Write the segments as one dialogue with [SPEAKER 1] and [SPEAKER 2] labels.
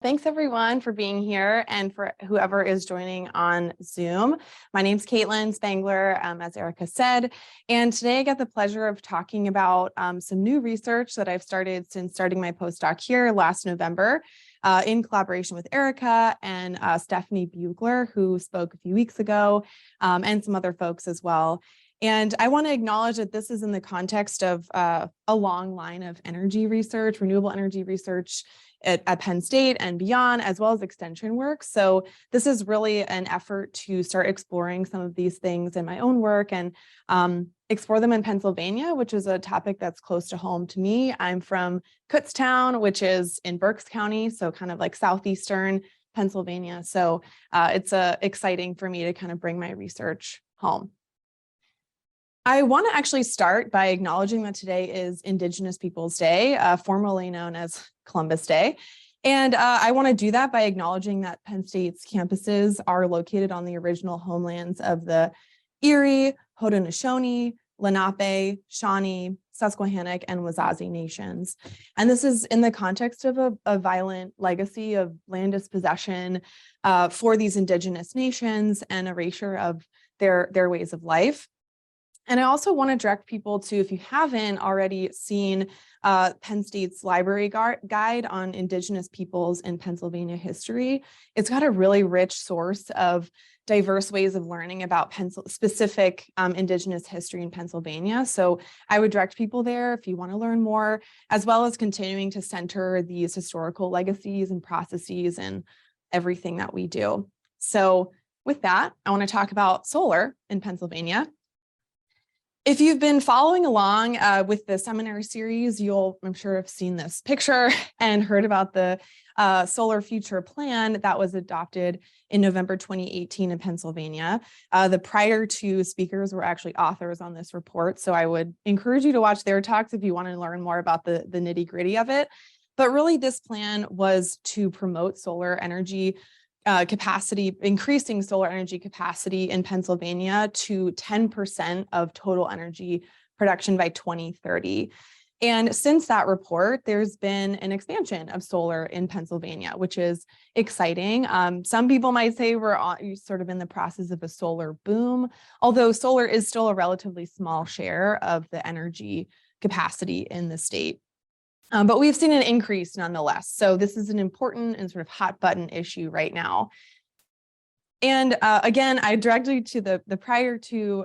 [SPEAKER 1] Thanks everyone for being here and for whoever is joining on Zoom. My name's Kaitlyn Spangler, as Erica said, and today I get the pleasure of talking about some new research that I've started since starting my postdoc here last November in collaboration with Erica and Stephanie Bugler, who spoke a few weeks ago, and some other folks as well. And I want to acknowledge that this is in the context of a long line of energy research, renewable energy research at Penn State and beyond, as well as extension work. So this is really an effort to start exploring some of these things in my own work and explore them in Pennsylvania, which is a topic that's close to home to me. I'm from Kutztown, which is in Berks County, so kind of like southeastern Pennsylvania. So it's exciting for me to kind of bring my research home. I want to actually start by acknowledging that today is Indigenous Peoples Day, formerly known as Columbus Day. And I want to do that by acknowledging that Penn State's campuses are located on the original homelands of the Erie, Haudenosaunee, Lenape, Shawnee, Susquehannock, and Wazazi nations. And this is in the context of a violent legacy of land dispossession for these Indigenous nations and erasure of their ways of life. And I also want to direct people to, if you haven't already seen Penn State's library guide on Indigenous peoples in Pennsylvania history, it's got a really rich source of diverse ways of learning about specific Indigenous history in Pennsylvania. So I would direct people there if you want to learn more, as well as continuing to center these historical legacies and processes and everything that we do. So with that, I want to talk about solar in Pennsylvania. If you've been following along with the seminary series, you'll, I'm sure, have seen this picture and heard about the Solar Future Plan that was adopted in November 2018 in Pennsylvania. The prior two speakers were actually authors on this report, so I would encourage you to watch their talks if you want to learn more about the nitty-gritty of it. But really, this plan was to promote solar energy capacity, increasing solar energy capacity in Pennsylvania to 10% of total energy production by 2030. And since that report, there's been an expansion of solar in Pennsylvania, which is exciting. Some people might say we're sort of in the process of a solar boom, although solar is still a relatively small share of the energy capacity in the state. But we've seen an increase nonetheless. So this is an important and sort of hot button issue right now. And again, I directed you to the prior two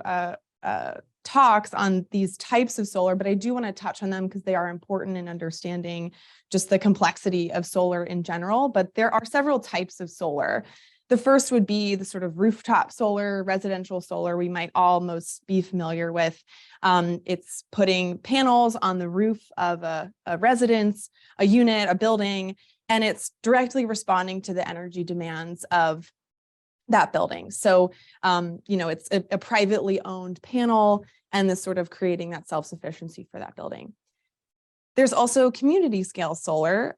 [SPEAKER 1] talks on these types of solar, but I do want to touch on them because they are important in understanding just the complexity of solar in general. But there are several types of solar. The first would be the sort of rooftop solar, residential solar we might all most be familiar with. It's putting panels on the roof of a residence, a unit, a building, and it's directly responding to the energy demands of that building. So, it's a privately owned panel and this sort of creating that self-sufficiency for that building. There's also community scale solar.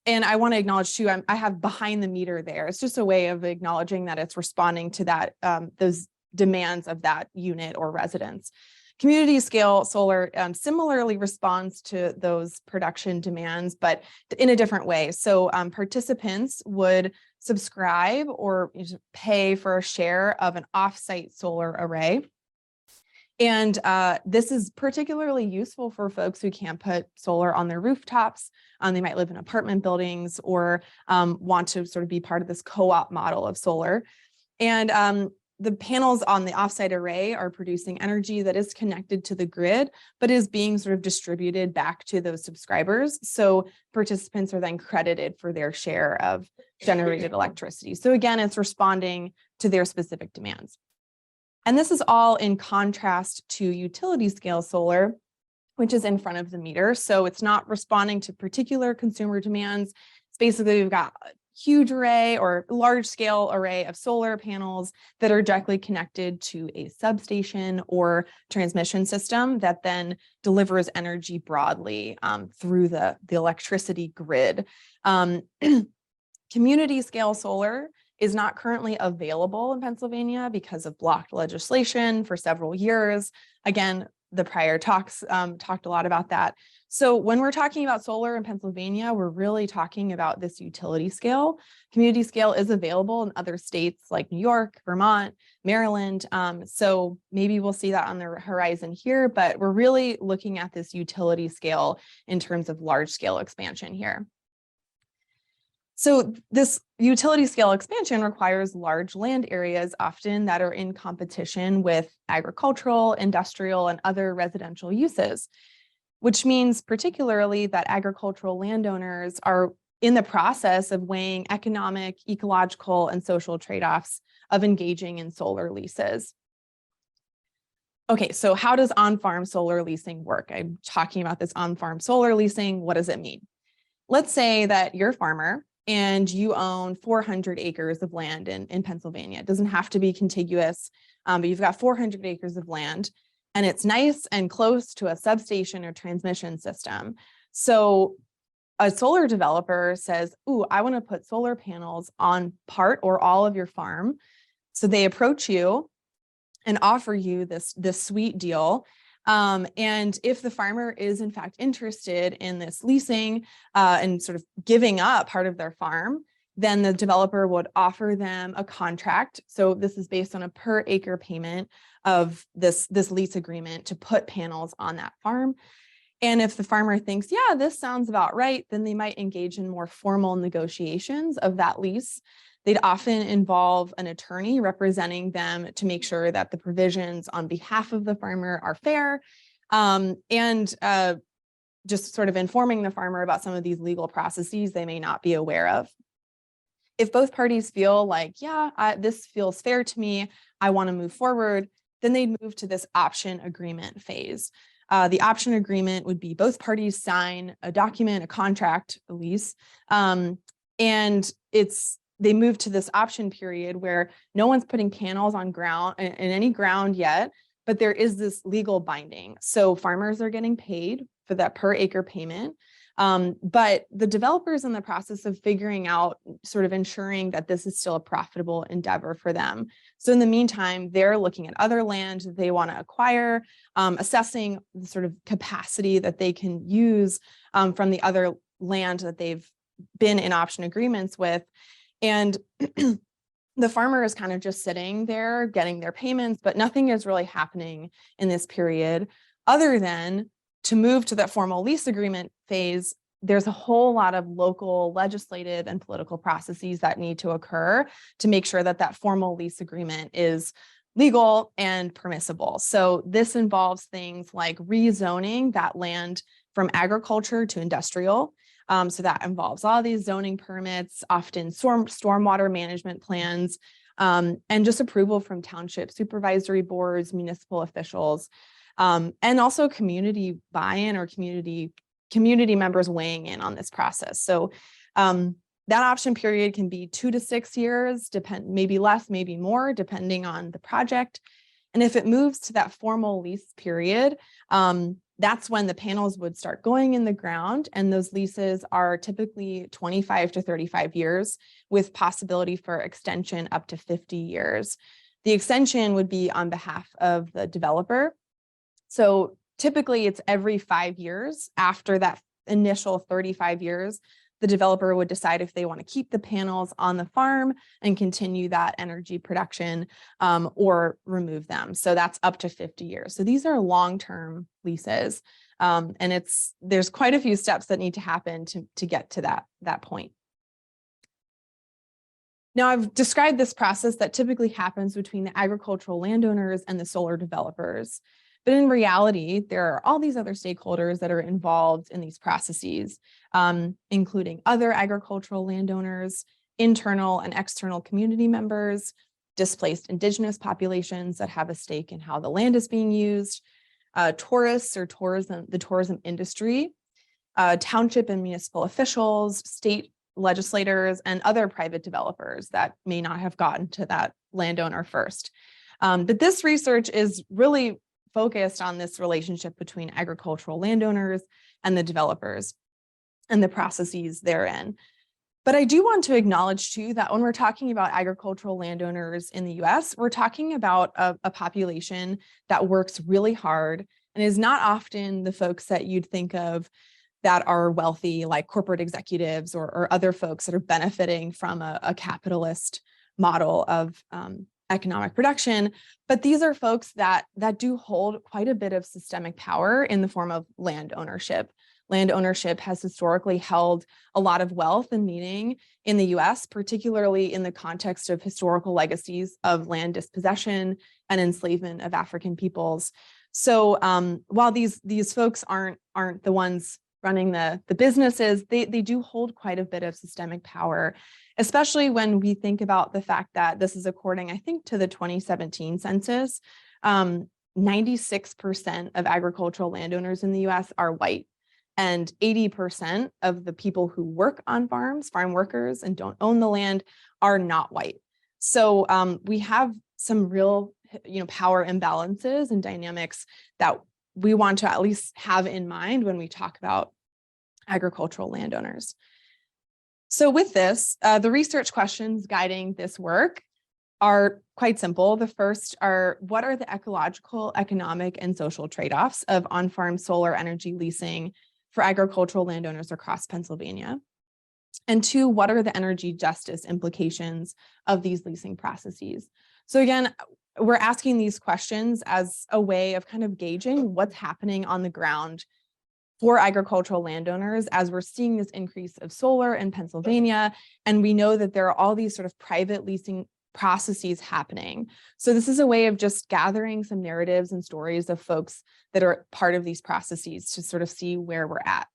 [SPEAKER 1] And I want to acknowledge too, I have behind the meter there. It's just a way of acknowledging that it's responding to that those demands of that unit or residence. Community scale solar similarly responds to those production demands, but in a different way. So participants would subscribe or pay for a share of an offsite solar array. And this is particularly useful for folks who can't put solar on their rooftops. They might live in apartment buildings or want to sort of be part of this co-op model of solar. And the panels on the offsite array are producing energy that is connected to the grid, but is being sort of distributed back to those subscribers. So participants are then credited for their share of generated electricity. So again, it's responding to their specific demands. And this is all in contrast to utility scale solar, which is in front of the meter. So it's not responding to particular consumer demands. It's basically, we've got a huge array or large scale array of solar panels that are directly connected to a substation or transmission system that then delivers energy broadly through the electricity grid. Community scale solar is not currently available in Pennsylvania because of blocked legislation for several years. Again, the prior talks talked a lot about that. So when we're talking about solar in Pennsylvania, we're really talking about this utility scale. Community scale is available in other states like New York, Vermont, Maryland. So maybe we'll see that on the horizon here, but we're really looking at this utility scale in terms of large scale expansion here. So this utility scale expansion requires large land areas often that are in competition with agricultural, industrial, and other residential uses, which means particularly that agricultural landowners are in the process of weighing economic, ecological, and social trade-offs of engaging in solar leases. Okay, so how does on-farm solar leasing work? I'm talking about this on-farm solar leasing. What does it mean? Let's say that you're a farmer and you own 400 acres of land in Pennsylvania. It doesn't have to be contiguous, but you've got 400 acres of land and it's nice and close to a substation or transmission system. So a solar developer says, ooh, I want to put solar panels on part or all of your farm. So they approach you and offer you this sweet deal. And if the farmer is in fact interested in this leasing and sort of giving up part of their farm, then the developer would offer them a contract. So this is based on a per acre payment of this lease agreement to put panels on that farm. And if the farmer thinks, yeah, this sounds about right, then they might engage in more formal negotiations of that lease. They'd often involve an attorney representing them to make sure that the provisions on behalf of the farmer are fair, and just sort of informing the farmer about some of these legal processes they may not be aware of. If both parties feel like, yeah, this feels fair to me, I want to move forward, then they'd move to this option agreement phase. The option agreement would be both parties sign a document, a contract, a lease, and they move to this option period where no one's putting panels on ground in any ground yet, but there is this legal binding. So farmers are getting paid for that per acre payment. But the developer's in the process of figuring out, sort of ensuring that this is still a profitable endeavor for them. So in the meantime, they're looking at other land that they want to acquire, assessing the sort of capacity that they can use from the other land that they've been in option agreements with. And the farmer is kind of just sitting there getting their payments, but nothing is really happening in this period other than to move to that formal lease agreement phase. There's a whole lot of local legislative and political processes that need to occur to make sure that that formal lease agreement is legal and permissible. So this involves things like rezoning that land from agriculture to industrial. So that involves all these zoning permits, often stormwater management plans, and just approval from township supervisory boards, municipal officials, and also community buy-in or community members weighing in on this process. So that option period can be 2 to 6 years, maybe less, maybe more, depending on the project. And if it moves to that formal lease period, that's when the panels would start going in the ground, and those leases are typically 25 to 35 years with possibility for extension up to 50 years. The extension would be on behalf of the developer. So typically it's every 5 years after that initial 35 years, the developer would decide if they want to keep the panels on the farm and continue that energy production or remove them. So that's up to 50 years. So these are long-term leases. And there's quite a few steps that need to happen to get to that point. Now, I've described this process that typically happens between the agricultural landowners and the solar developers. But in reality, there are all these other stakeholders that are involved in these processes, including other agricultural landowners, internal and external community members, displaced indigenous populations that have a stake in how the land is being used, tourists or the tourism industry, township and municipal officials, state legislators, and other private developers that may not have gotten to that landowner first. But this research is really focused on this relationship between agricultural landowners and the developers and the processes therein. But I do want to acknowledge too that when we're talking about agricultural landowners in the US, we're talking about a population that works really hard and is not often the folks that you'd think of that are wealthy, like corporate executives or other folks that are benefiting from a capitalist model of economic production. But these are folks that do hold quite a bit of systemic power in the form of land ownership. Land ownership has historically held a lot of wealth and meaning in the US, particularly in the context of historical legacies of land dispossession and enslavement of African peoples. So while these folks aren't the ones running the businesses, they do hold quite a bit of systemic power, especially when we think about the fact that this is according, I think, to the 2017 census. 96% of agricultural landowners in the US are white, and 80% of the people who work on farms, farm workers, and don't own the land are not white. So we have some real, power imbalances and dynamics that we want to at least have in mind when we talk about agricultural landowners. So with this, the research questions guiding this work are quite simple. The first are, what are the ecological, economic, and social trade-offs of on-farm solar energy leasing for agricultural landowners across Pennsylvania? And two, what are the energy justice implications of these leasing processes? So again, we're asking these questions as a way of kind of gauging what's happening on the ground for agricultural landowners as we're seeing this increase of solar in Pennsylvania. And we know that there are all these sort of private leasing processes happening. So this is a way of just gathering some narratives and stories of folks that are part of these processes to sort of see where we're at.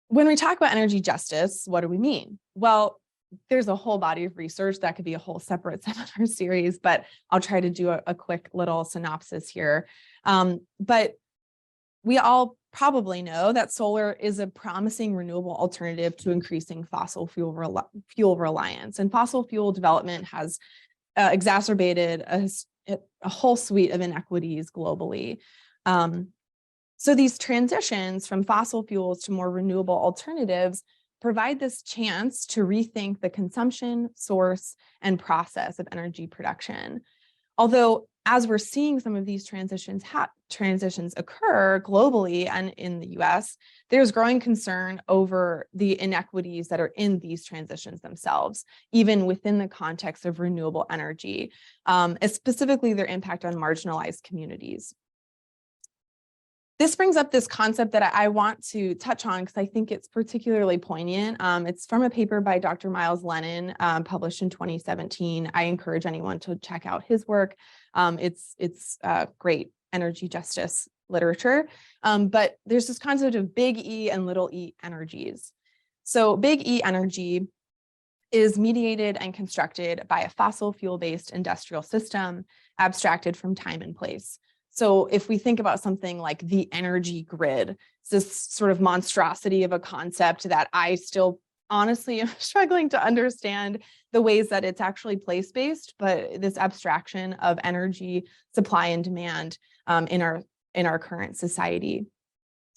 [SPEAKER 1] When we talk about energy justice, what do we mean? Well, there's a whole body of research that could be a whole separate seminar series, but I'll try to do a quick little synopsis here. But we all probably know that solar is a promising renewable alternative to increasing fossil fuel reliance. And fossil fuel development has exacerbated a whole suite of inequities globally. So these transitions from fossil fuels to more renewable alternatives provide this chance to rethink the consumption, source, and process of energy production. Although, as we're seeing some of these transitions occur globally and in the US, there's growing concern over the inequities that are in these transitions themselves, even within the context of renewable energy, specifically their impact on marginalized communities. This brings up this concept that I want to touch on because I think it's particularly poignant. It's from a paper by Dr. Miles Lennon, published in 2017. I encourage anyone to check out his work. It's great energy justice literature. But there's this concept of big E and little e energies. So big E energy is mediated and constructed by a fossil fuel-based industrial system abstracted from time and place. So if we think about something like the energy grid, it's this sort of monstrosity of a concept that I still honestly am struggling to understand the ways that it's actually place-based, but this abstraction of energy supply and demand in our current society.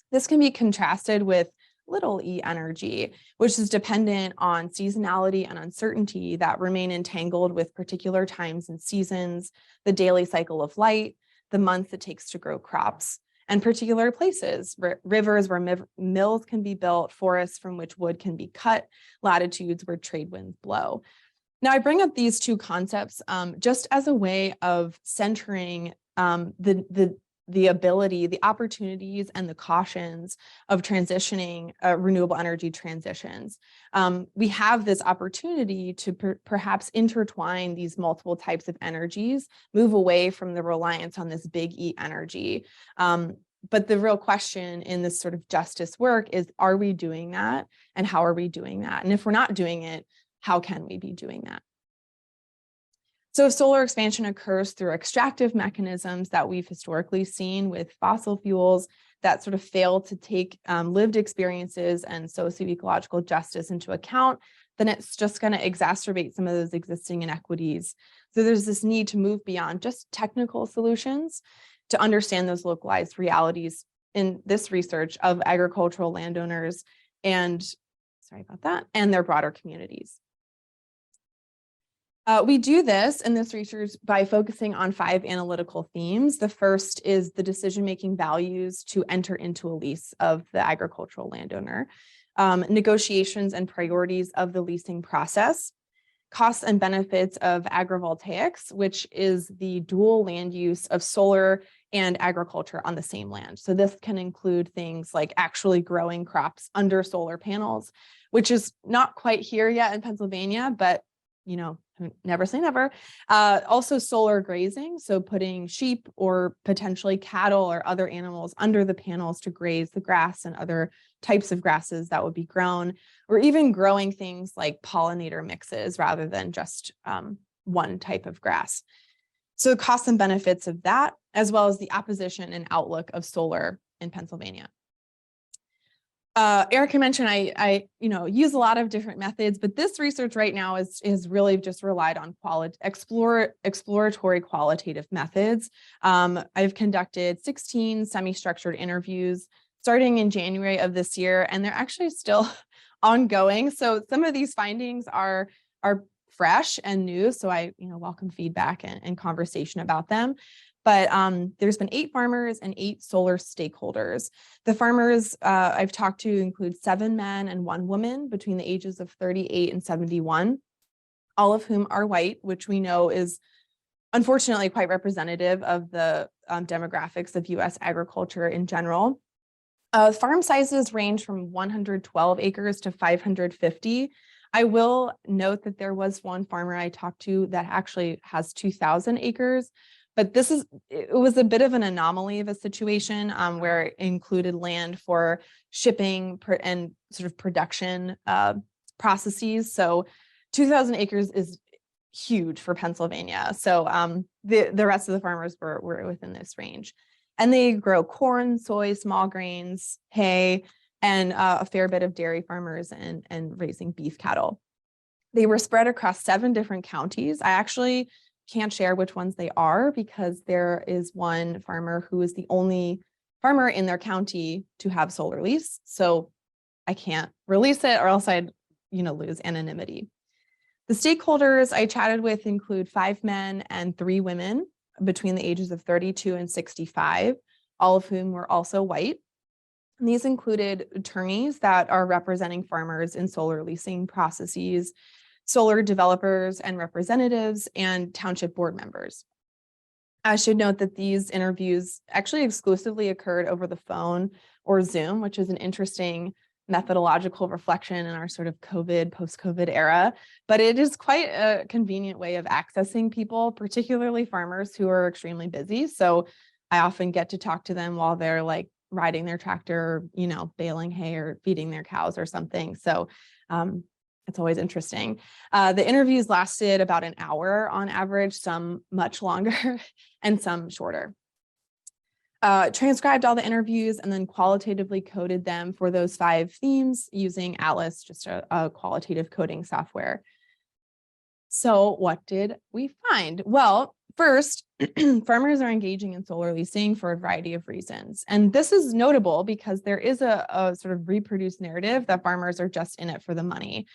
[SPEAKER 1] This can be contrasted with little e energy, which is dependent on seasonality and uncertainty that remain entangled with particular times and seasons, the daily cycle of light, the months it takes to grow crops, and particular places, rivers where mills can be built, forests from which wood can be cut, latitudes where trade winds blow. Now, I bring up these two concepts just as a way of centering the ability, the opportunities, and the cautions of transitioning renewable energy transitions. We have this opportunity to perhaps intertwine these multiple types of energies, move away from the reliance on this big E energy. But the real question in this sort of justice work is, are we doing that? And how are we doing that? And if we're not doing it, how can we be doing that? So if solar expansion occurs through extractive mechanisms that we've historically seen with fossil fuels that sort of fail to take lived experiences and socio-ecological justice into account, then it's just going to exacerbate some of those existing inequities. So there's this need to move beyond just technical solutions to understand those localized realities in this research of agricultural landowners and, and their broader communities. We do this in this research by focusing on 5 analytical themes. The first is the decision-making values to enter into a lease of the agricultural landowner, negotiations and priorities of the leasing process, costs and benefits of agrivoltaics, which is the dual land use of solar and agriculture on the same land. So this can include things like actually growing crops under solar panels, which is not quite here yet in Pennsylvania, but never say never. Also solar grazing, so putting sheep or potentially cattle or other animals under the panels to graze the grass and other types of grasses that would be grown, or even growing things like pollinator mixes rather than just one type of grass. So costs and benefits of that, as well as the opposition and outlook of solar in Pennsylvania. Erica mentioned I use a lot of different methods, but this research right now is really just relied on exploratory qualitative methods. I've conducted 16 semi-structured interviews starting in January of this year, and they're actually still ongoing. So some of these findings are fresh and new, so I welcome feedback and conversation about them. But there's been 8 farmers and 8 solar stakeholders. The farmers I've talked to include 7 men and 1 woman between the ages of 38 and 71, all of whom are white, which we know is unfortunately quite representative of the demographics of U.S. agriculture in general. Farm sizes range from 112 acres to 550. I will note that there was one farmer I talked to that actually has 2,000 acres. But it was a bit of an anomaly of a situation where it included land for shipping and sort of production processes. So 2,000 acres is huge for Pennsylvania. So the rest of the farmers were within this range. And they grow corn, soy, small grains, hay, and a fair bit of dairy farmers and raising beef cattle. They were spread across 7 different counties. I actually can't share which ones they are because there is one farmer who is the only farmer in their county to have solar lease. So I can't release it or else I'd, lose anonymity. The stakeholders I chatted with include 5 men and 3 women between the ages of 32 and 65, all of whom were also white. And these included attorneys that are representing farmers in solar leasing processes, solar developers and representatives, and township board members. I should note that these interviews actually exclusively occurred over the phone or Zoom, which is an interesting methodological reflection in our sort of post-COVID era, but it is quite a convenient way of accessing people, particularly farmers who are extremely busy. So I often get to talk to them while they're like riding their tractor, baling hay or feeding their cows or something. So it's always interesting. The interviews lasted about an hour on average, some much longer and some shorter. Transcribed all the interviews and then qualitatively coded them for those 5 themes using Atlas, just a qualitative coding software. So what did we find? Well, first, farmers are engaging in solar leasing for a variety of reasons. And this is notable because there is a sort of reproduced narrative that farmers are just in it for the money.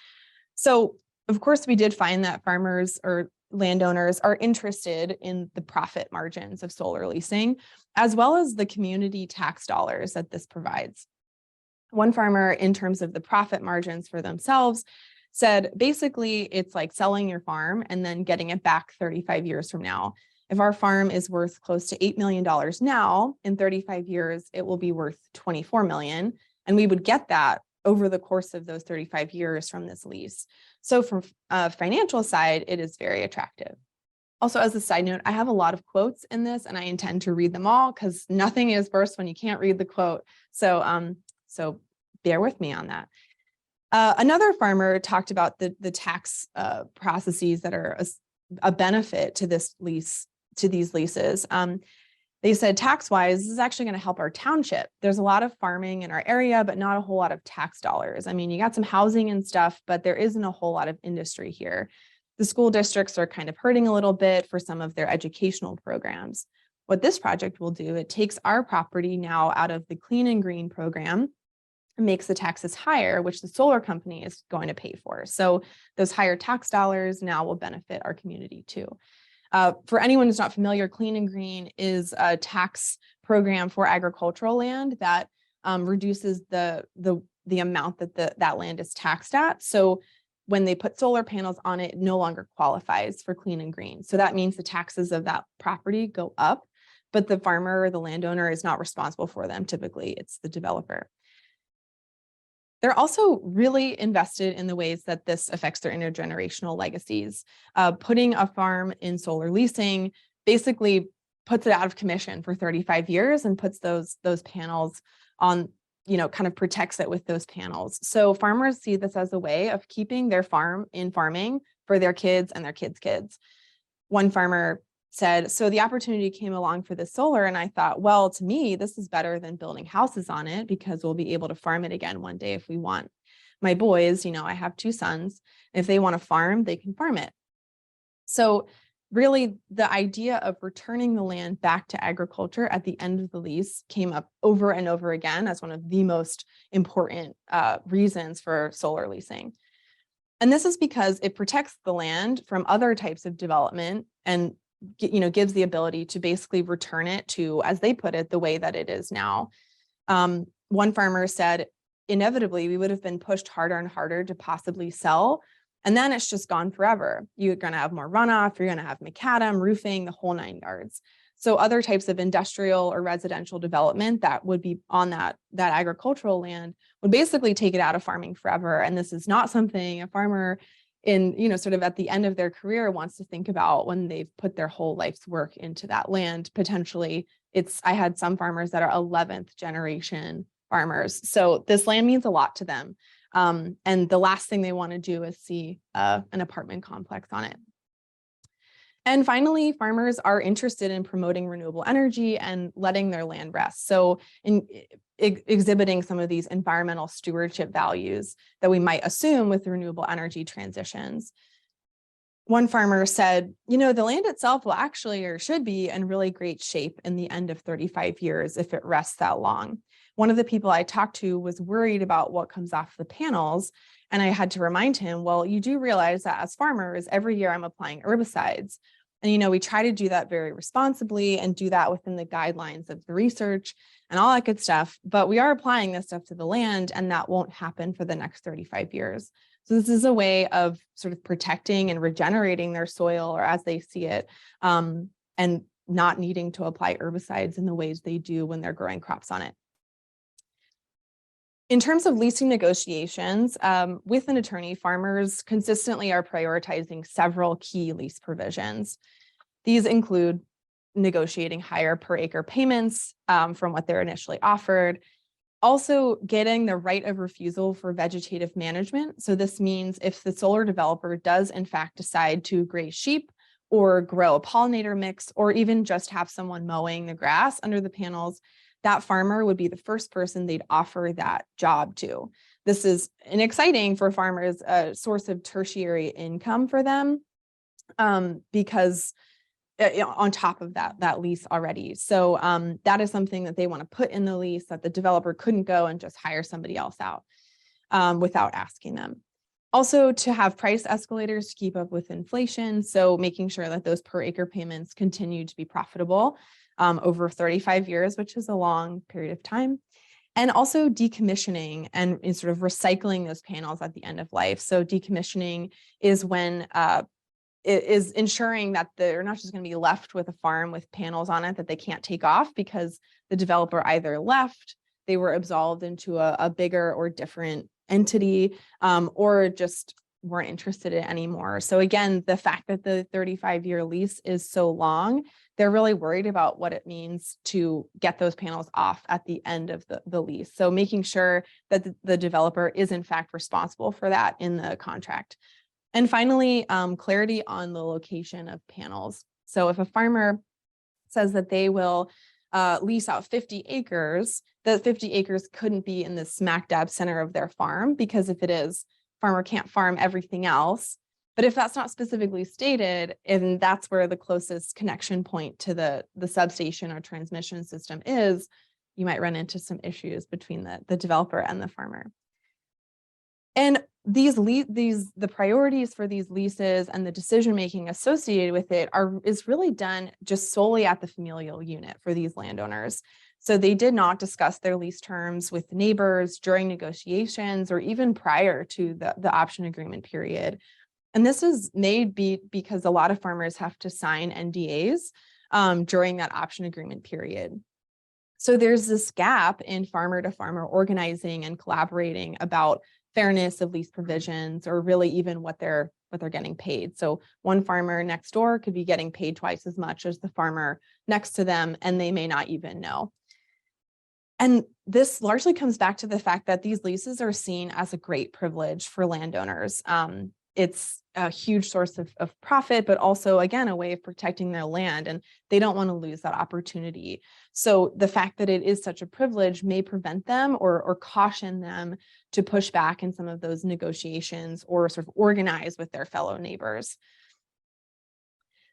[SPEAKER 1] So, of course, we did find that farmers or landowners are interested in the profit margins of solar leasing, as well as the community tax dollars that this provides. One farmer, in terms of the profit margins for themselves, said basically it's like selling your farm and then getting it back 35 years from now. If our farm is worth close to $8 million now, in 35 years, it will be worth $24 million. And we would get that over the course of those 35 years from this lease. So from a financial side, it is very attractive. Also, as a side note, I have a lot of quotes in this and I intend to read them all because nothing is worse when you can't read the quote. So bear with me on that. Another farmer talked about the tax processes that are a benefit to this lease, to these leases. They said tax-wise, this is actually going to help our township. There's a lot of farming in our area, but not a whole lot of tax dollars. I mean, you got some housing and stuff, but there isn't a whole lot of industry here. The school districts are kind of hurting a little bit for some of their educational programs. What this project will do, it takes our property now out of the Clean and Green program makes the taxes higher, which the solar company is going to pay for. So those higher tax dollars now will benefit our community too. For anyone who's not familiar, Clean and Green is a tax program for agricultural land that reduces the amount that that land is taxed at. So when they put solar panels on it, it no longer qualifies for Clean and Green. So that means the taxes of that property go up, but the farmer or the landowner is not responsible for them. Typically, it's the developer. They're also really invested in the ways that this affects their intergenerational legacies. Putting a farm in solar leasing basically puts it out of commission for 35 years and puts those panels on, kind of protects it with those panels. So farmers see this as a way of keeping their farm in farming for their kids and their kids' kids. One farmer said, so the opportunity came along for the solar, and I thought, well, to me, this is better than building houses on it because we'll be able to farm it again one day if we want. My boys, I have 2 sons. If they want to farm, they can farm it. So really, the idea of returning the land back to agriculture at the end of the lease came up over and over again as one of the most important reasons for solar leasing. And this is because it protects the land from other types of development and gives the ability to basically return it to, as they put it, the way that it is now. One farmer said, inevitably, we would have been pushed harder and harder to possibly sell. And then it's just gone forever. You're going to have more runoff. You're going to have macadam, roofing, the whole 9 yards. So other types of industrial or residential development that would be on that agricultural land would basically take it out of farming forever. And this is not something a farmer in, sort of at the end of their career wants to think about when they've put their whole life's work into that land. Potentially, I had some farmers that are 11th generation farmers. So this land means a lot to them. And the last thing they want to do is see an apartment complex on it. And finally, farmers are interested in promoting renewable energy and letting their land rest. So in exhibiting some of these environmental stewardship values that we might assume with renewable energy transitions. One farmer said, the land itself will actually, or should be, in really great shape in the end of 35 years if it rests that long. One of the people I talked to was worried about what comes off the panels. And I had to remind him, well, you do realize that as farmers, every year I'm applying herbicides. And, we try to do that very responsibly and do that within the guidelines of the research and all that good stuff. But we are applying this stuff to the land, and that won't happen for the next 35 years. So this is a way of sort of protecting and regenerating their soil, or as they see it, and not needing to apply herbicides in the ways they do when they're growing crops on it. In terms of leasing negotiations, with an attorney, farmers consistently are prioritizing several key lease provisions. These include negotiating higher per acre payments from what they're initially offered, also getting the right of refusal for vegetative management. So this means if the solar developer does in fact decide to graze sheep or grow a pollinator mix, or even just have someone mowing the grass under the panels, that farmer would be the first person they'd offer that job to. This is an exciting for farmers, a source of tertiary income for them because on top of that lease already. So that is something that they want to put in the lease that the developer couldn't go and just hire somebody else out without asking them. Also, to have price escalators to keep up with inflation. So making sure that those per acre payments continue to be profitable over 35 years, which is a long period of time. And also decommissioning and sort of recycling those panels at the end of life. So decommissioning is when it is ensuring that they're not just going to be left with a farm with panels on it that they can't take off because the developer either left, they were absolved into a bigger or different entity, or just weren't interested in it anymore. So again, the fact that the 35-year lease is so long, they're really worried about what it means to get those panels off at the end of the lease. So making sure that the developer is in fact responsible for that in the contract. And finally, clarity on the location of panels. So if a farmer says that they will lease out 50 acres, the 50 acres couldn't be in the smack dab center of their farm, because if it is, farmer can't farm everything else. But if that's not specifically stated, and that's where the closest connection point to the substation or transmission system is, you might run into some issues between the developer and the farmer. And the priorities for these leases and the decision-making associated with it is really done just solely at the familial unit for these landowners. So they did not discuss their lease terms with neighbors during negotiations or even prior to the option agreement period. And this is made because a lot of farmers have to sign NDAs during that option agreement period. So there's this gap in farmer to farmer organizing and collaborating about fairness of lease provisions, or really even what they're getting paid. So one farmer next door could be getting paid twice as much as the farmer next to them, and they may not even know. And this largely comes back to the fact that these leases are seen as a great privilege for landowners. It's a huge source of profit, but also, again, a way of protecting their land, and they don't want to lose that opportunity. So the fact that it is such a privilege may prevent them or caution them to push back in some of those negotiations or sort of organize with their fellow neighbors.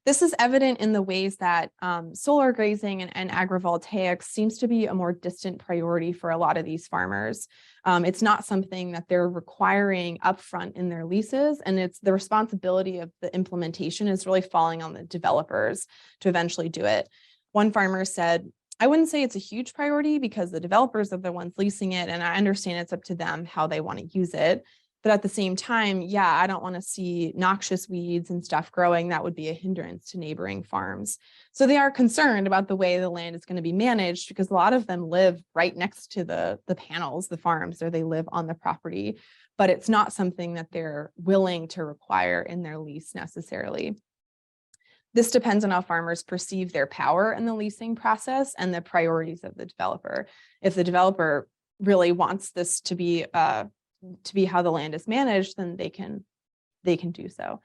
[SPEAKER 1] This is evident in the ways that solar grazing and agrivoltaics seems to be a more distant priority for a lot of these farmers. It's not something that they're requiring upfront in their leases, and it's the responsibility of the implementation is really falling on the developers to eventually do it. One farmer said, "I wouldn't say it's a huge priority because the developers are the ones leasing it, and I understand it's up to them how they want to use it. But at the same time, yeah, I don't want to see noxious weeds and stuff growing. That would be a hindrance to neighboring farms." So they are concerned about the way the land is going to be managed because a lot of them live right next to the panels, the farms, or they live on the property, but it's not something that they're willing to require in their lease necessarily. This depends on how farmers perceive their power in the leasing process and the priorities of the developer. If the developer really wants this to be how the land is managed, then they can do so.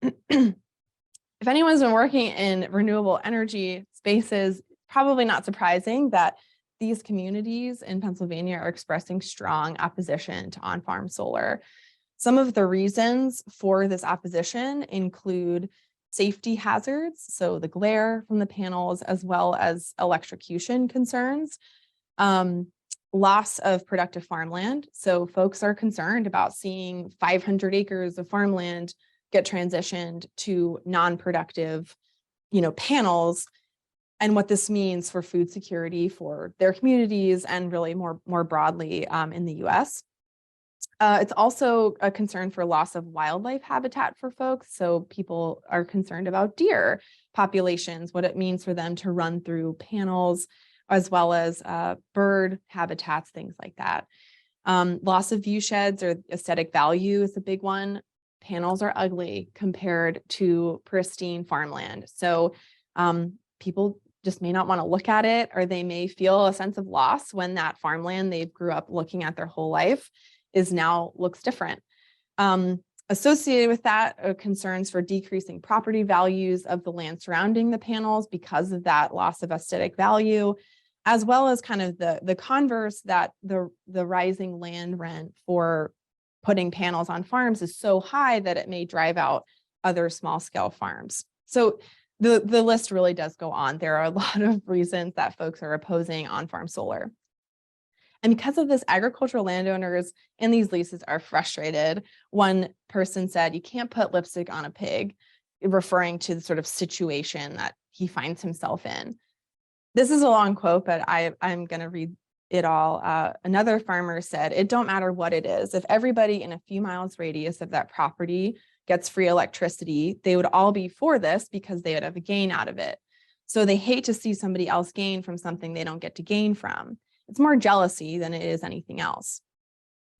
[SPEAKER 1] If anyone's been working in renewable energy spaces, probably not surprising that these communities in Pennsylvania are expressing strong opposition to on-farm solar. Some of the reasons for this opposition include safety hazards, so the glare from the panels, as well as electrocution concerns. Loss of productive farmland. So folks are concerned about seeing 500 acres of farmland get transitioned to non-productive, panels, and what this means for food security for their communities and really more broadly in the US. It's also a concern for loss of wildlife habitat for folks. So people are concerned about deer populations, what it means for them to run through panels, as well as bird habitats, things like that. Loss of view sheds or aesthetic value is a big one. Panels are ugly compared to pristine farmland. So people just may not want to look at it, or they may feel a sense of loss when that farmland they grew up looking at their whole life looks different. Associated with that are concerns for decreasing property values of the land surrounding the panels because of that loss of aesthetic value, as well as kind of the converse, that the rising land rent for putting panels on farms is so high that it may drive out other small scale farms. So the list really does go on. There are a lot of reasons that folks are opposing on-farm solar. And because of this, agricultural landowners in these leases are frustrated. One person said, "You can't put lipstick on a pig," referring to the sort of situation that he finds himself in. This is a long quote, but I'm going to read it all. Another farmer said, "It don't matter what it is. If everybody in a few miles radius of that property gets free electricity, they would all be for this because they would have a gain out of it. So they hate to see somebody else gain from something they don't get to gain from. It's more jealousy than it is anything else.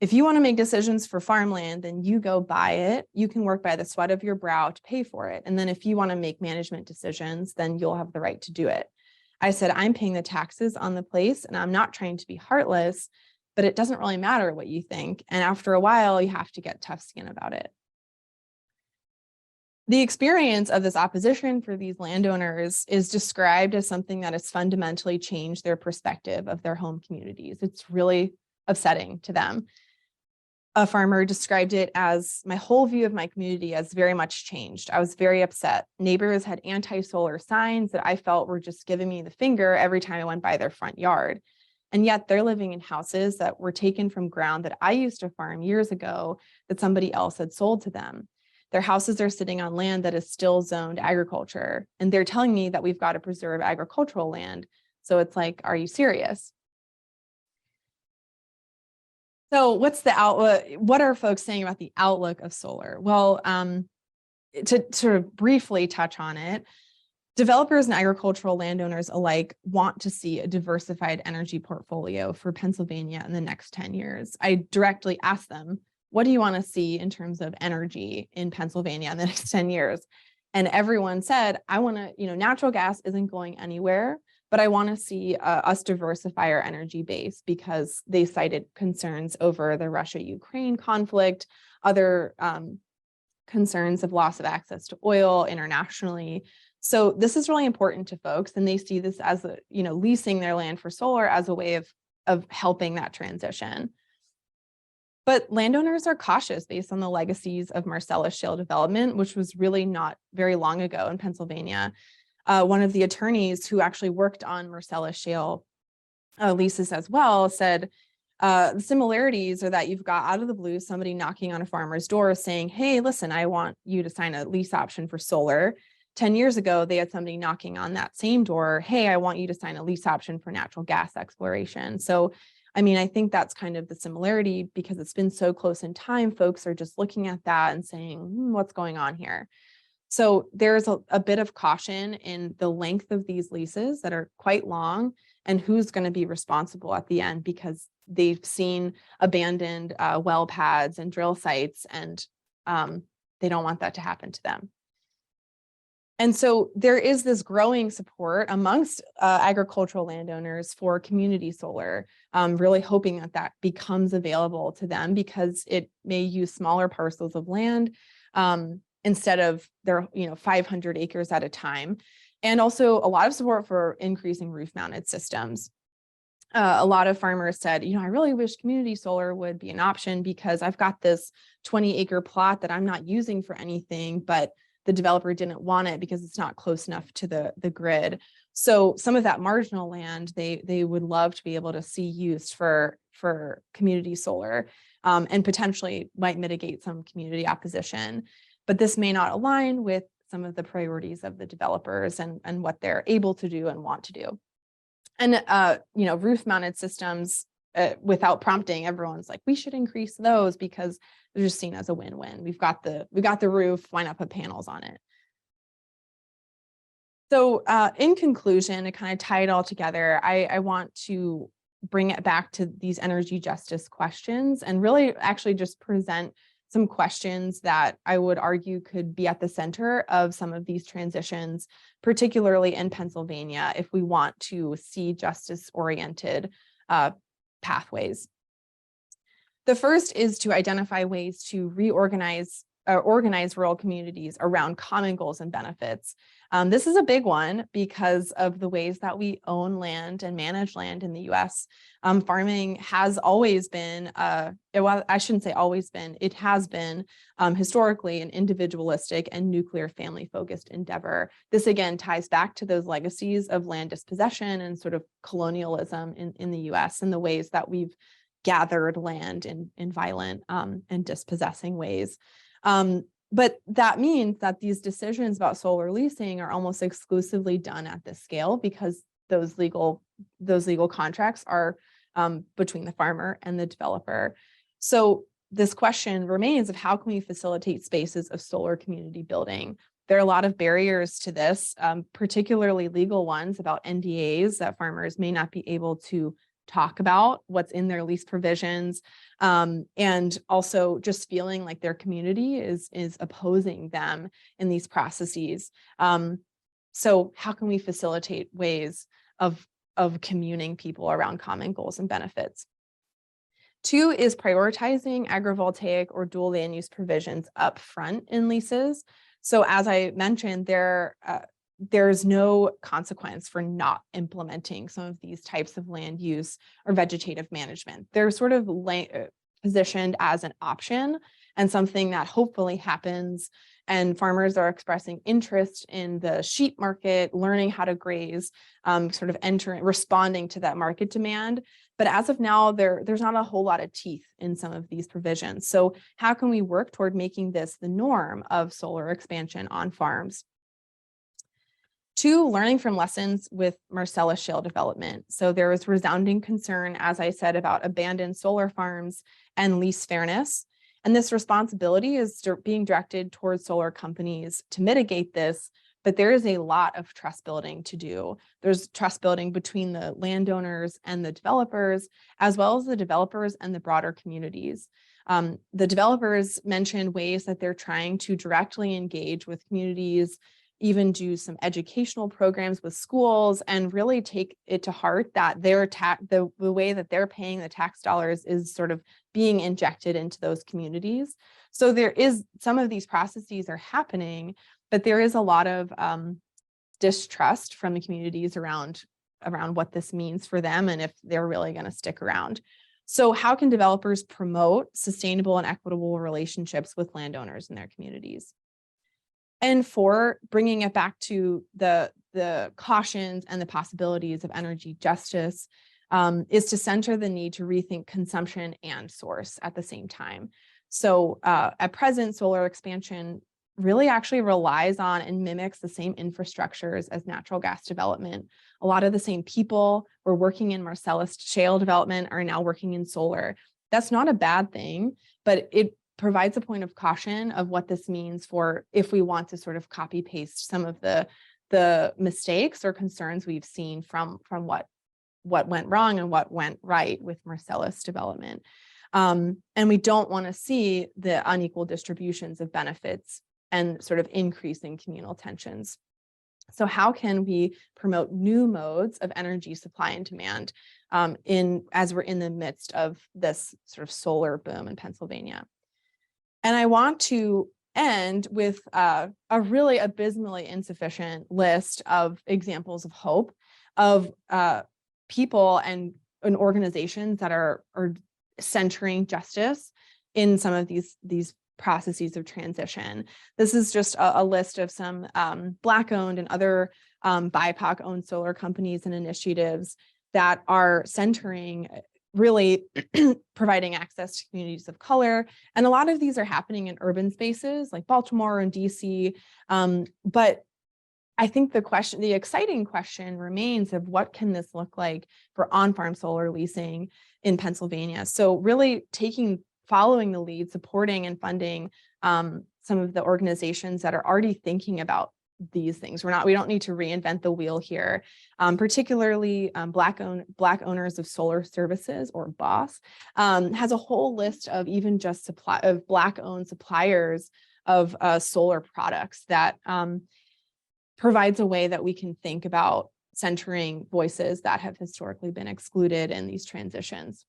[SPEAKER 1] If you want to make decisions for farmland, then you go buy it. You can work by the sweat of your brow to pay for it. And then if you want to make management decisions, then you'll have the right to do it. I said, I'm paying the taxes on the place and I'm not trying to be heartless, but it doesn't really matter what you think. And after a while, you have to get tough skin about it." The experience of this opposition for these landowners is described as something that has fundamentally changed their perspective of their home communities. It's really upsetting to them. A farmer described it as, my whole view of my community has very much changed. I was very upset. Neighbors had anti-solar signs that I felt were just giving me the finger every time I went by their front yard. And yet they're living in houses that were taken from ground that I used to farm years ago that somebody else had sold to them. Their houses are sitting on land that is still zoned agriculture. And they're telling me that we've got to preserve agricultural land. So it's like, are you serious? So what's the outlook? What are folks saying about the outlook of solar? Well, to sort of briefly touch on it, developers and agricultural landowners alike want to see a diversified energy portfolio for Pennsylvania in the next 10 years. I directly asked them, what do you want to see in terms of energy in Pennsylvania in the next 10 years? And everyone said, I want to, natural gas isn't going anywhere, but I want to see us diversify our energy base, because they cited concerns over the Russia-Ukraine conflict, other concerns of loss of access to oil internationally. So this is really important to folks, and they see this as leasing their land for solar as a way of helping that transition. But landowners are cautious based on the legacies of Marcellus shale development, which was really not very long ago in Pennsylvania. One of the attorneys who actually worked on Marcellus shale leases as well said, the similarities are that you've got out of the blue somebody knocking on a farmer's door saying, hey, listen, I want you to sign a lease option for solar. 10 years ago, they had somebody knocking on that same door, hey, I want you to sign a lease option for natural gas exploration. So, I think that's kind of the similarity, because it's been so close in time. Folks are just looking at that and saying, what's going on here? So there's a bit of caution in the length of these leases that are quite long, and who's going to be responsible at the end, because they've seen abandoned well pads and drill sites, and they don't want that to happen to them. And so there is this growing support amongst agricultural landowners for community solar, really hoping that that becomes available to them, because it may use smaller parcels of land instead of their 500 acres at a time. And also a lot of support for increasing roof-mounted systems. A lot of farmers said, I really wish community solar would be an option, because I've got this 20-acre plot that I'm not using for anything, but the developer didn't want it because it's not close enough to the grid. So some of that marginal land, they would love to be able to see used for community solar, and potentially might mitigate some community opposition. But this may not align with some of the priorities of the developers and what they're able to do and want to do. And roof-mounted systems, without prompting, everyone's like, we should increase those, because they're just seen as a win-win. We've got the roof, why not put panels on it? So in conclusion, to kind of tie it all together, I want to bring it back to these energy justice questions, and really actually just present some questions that I would argue could be at the center of some of these transitions, particularly in Pennsylvania, if we want to see justice-oriented pathways. The first is to identify ways to reorganize organize rural communities around common goals and benefits. This is a big one because of the ways that we own land and manage land in the US. Farming has always been, well, I shouldn't say always been, it has been historically an individualistic and nuclear family-focused endeavor. This again ties back to those legacies of land dispossession and sort of colonialism in the US, and the ways that we've gathered land in violent and dispossessing ways. But that means that these decisions about solar leasing are almost exclusively done at this scale, because those legal contracts are between the farmer and the developer. So this question remains of how can we facilitate spaces of solar community building? There are a lot of barriers to this, particularly legal ones about NDAs that farmers may not be able to talk about what's in their lease provisions, and also just feeling like their community is opposing them in these processes. So how can we facilitate ways of communing people around common goals and benefits? 2 is prioritizing agrivoltaic or dual land use provisions up front in leases. So as I mentioned, there's no consequence for not implementing some of these types of land use or vegetative management. They're sort of positioned as an option and something that hopefully happens. And farmers are expressing interest in the sheep market, learning how to graze, sort of responding to that market demand. But as of now, there's not a whole lot of teeth in some of these provisions. So how can we work toward making this the norm of solar expansion on farms? 2, learning from lessons with Marcellus shale development. So there was resounding concern, as I said, about abandoned solar farms and lease fairness. And this responsibility is being directed towards solar companies to mitigate this, but there is a lot of trust building to do. There's trust building between the landowners and the developers, as well as the developers and the broader communities. The developers mentioned ways that they're trying to directly engage with communities, even do some educational programs with schools, and really take it to heart that the way that they're paying the tax dollars is sort of being injected into those communities. So there is some of these processes are happening, but there is a lot of distrust from the communities around what this means for them and if they're really going to stick around. So how can developers promote sustainable and equitable relationships with landowners in their communities? And 4, bringing it back to the cautions and the possibilities of energy justice is to center the need to rethink consumption and source at the same time. So at present, solar expansion really actually relies on and mimics the same infrastructures as natural gas development. A lot of the same people were working in Marcellus shale development are now working in solar. That's not a bad thing, but it provides a point of caution of what this means for if we want to sort of copy paste some of the mistakes or concerns we've seen from what went wrong and what went right with Marcellus development. And we don't want to see the unequal distributions of benefits and sort of increasing communal tensions. So how can we promote new modes of energy supply and demand as we're in the midst of this sort of solar boom in Pennsylvania? And I want to end with a really abysmally insufficient list of examples of hope of people and organizations that are centering justice in some of these processes of transition. This is just a list of some Black-owned and other BIPOC-owned solar companies and initiatives that are centering really providing access to communities of color. And a lot of these are happening in urban spaces like Baltimore and DC. But I think the exciting question remains of what can this look like for on-farm solar leasing in Pennsylvania? So really following the lead, supporting and funding some of the organizations that are already thinking about these things. We don't need to reinvent the wheel here. Particularly Black owners of solar services, or BOSS, has a whole list of even just Black-owned suppliers of solar products that provides a way that we can think about centering voices that have historically been excluded in these transitions.